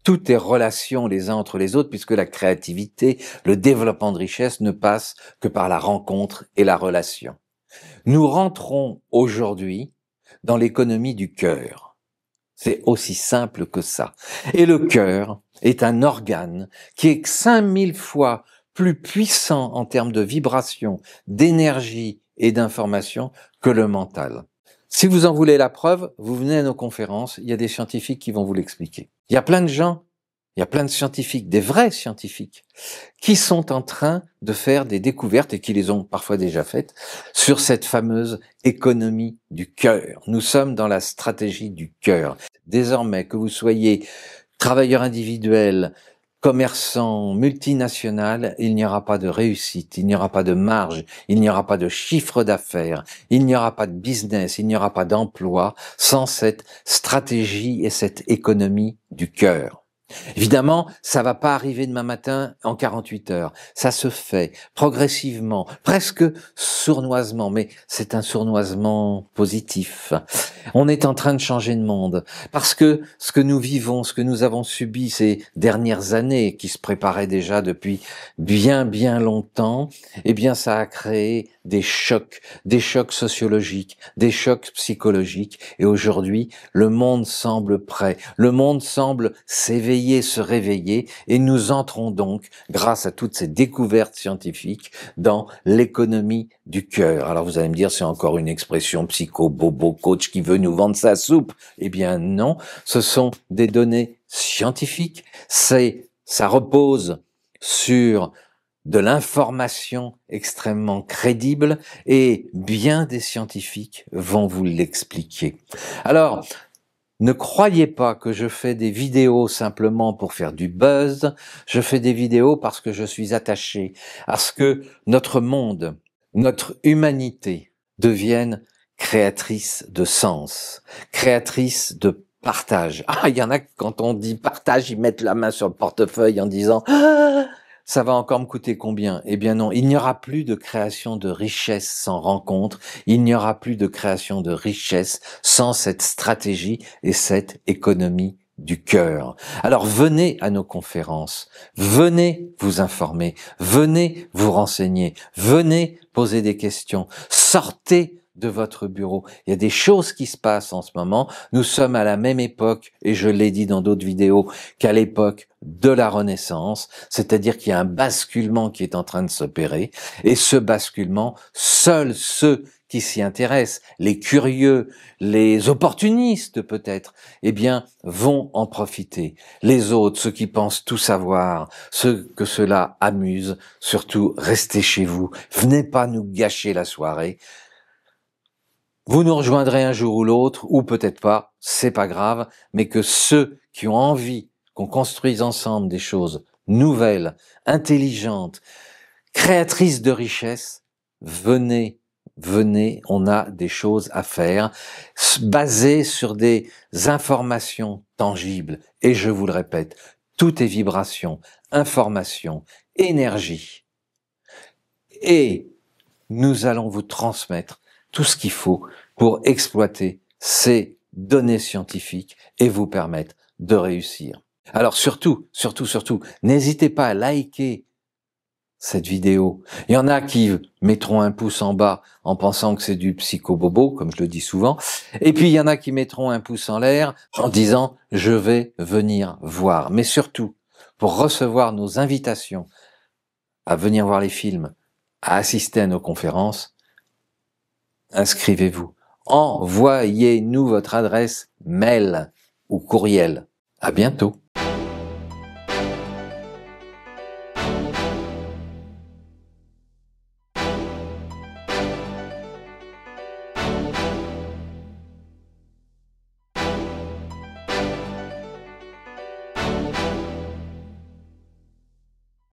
Tout est relation les uns entre les autres, puisque la créativité, le développement de richesse ne passe que par la rencontre et la relation. Nous rentrons aujourd'hui dans l'économie du cœur. C'est aussi simple que ça. Et le cœur est un organe qui est 5000 fois plus puissant en termes de vibration, d'énergie et d'information que le mental. Si vous en voulez la preuve, vous venez à nos conférences, il y a des scientifiques qui vont vous l'expliquer. Il y a plein de gens, il y a plein de scientifiques, des vrais scientifiques, qui sont en train de faire des découvertes, et qui les ont parfois déjà faites, sur cette fameuse économie du cœur. Nous sommes dans la stratégie du cœur. Désormais, que vous soyez travailleur individuel, commerçant, multinational, il n'y aura pas de réussite, il n'y aura pas de marge, il n'y aura pas de chiffre d'affaires, il n'y aura pas de business, il n'y aura pas d'emploi sans cette stratégie et cette économie du cœur. Évidemment, ça va pas arriver demain matin en 48 heures. Ça se fait progressivement, presque sournoisement, mais c'est un sournoisement positif. On est en train de changer de monde parce que ce que nous vivons, ce que nous avons subi ces dernières années, qui se préparaient déjà depuis bien longtemps, eh bien, ça a créé des chocs sociologiques, des chocs psychologiques. Et aujourd'hui, le monde semble prêt. Le monde semble s'éveiller, se réveiller, et nous entrons donc, grâce à toutes ces découvertes scientifiques, dans l'économie du cœur. Alors vous allez me dire, c'est encore une expression psycho-bobo coach qui veut nous vendre sa soupe. Eh bien non, ce sont des données scientifiques. Ça repose sur de l'information extrêmement crédible, et bien des scientifiques vont vous l'expliquer. Alors, ne croyez pas que je fais des vidéos simplement pour faire du buzz. Je fais des vidéos parce que je suis attaché à ce que notre monde, notre humanité devienne créatrice de sens, créatrice de partage. Ah, il y en a, quand on dit partage, ils mettent la main sur le portefeuille en disant « Ah, ça va encore me coûter combien ?» Eh bien non, il n'y aura plus de création de richesse sans rencontre, il n'y aura plus de création de richesse sans cette stratégie et cette économie du cœur. Alors venez à nos conférences, venez vous informer, venez vous renseigner, venez poser des questions, sortez de votre bureau. Il y a des choses qui se passent en ce moment. Nous sommes à la même époque, et je l'ai dit dans d'autres vidéos, qu'à l'époque de la Renaissance, c'est-à-dire qu'il y a un basculement qui est en train de s'opérer, et ce basculement, seuls ceux qui s'y intéressent, les curieux, les opportunistes peut-être, eh bien, vont en profiter. Les autres, ceux qui pensent tout savoir, ceux que cela amuse, surtout restez chez vous, venez pas nous gâcher la soirée. Vous nous rejoindrez un jour ou l'autre, ou peut-être pas, c'est pas grave, mais que ceux qui ont envie qu'on construise ensemble des choses nouvelles, intelligentes, créatrices de richesse, venez, on a des choses à faire, basées sur des informations tangibles. Et je vous le répète, tout est vibration, information, énergie. Et nous allons vous transmettre tout ce qu'il faut pour exploiter ces données scientifiques et vous permettre de réussir. Alors surtout, n'hésitez pas à liker cette vidéo. Il y en a qui mettront un pouce en bas en pensant que c'est du psycho-bobo, comme je le dis souvent. Et puis il y en a qui mettront un pouce en l'air en disant « je vais venir voir ». Mais surtout, pour recevoir nos invitations à venir voir les films, à assister à nos conférences, inscrivez-vous. Envoyez-nous votre adresse mail ou courriel. À bientôt.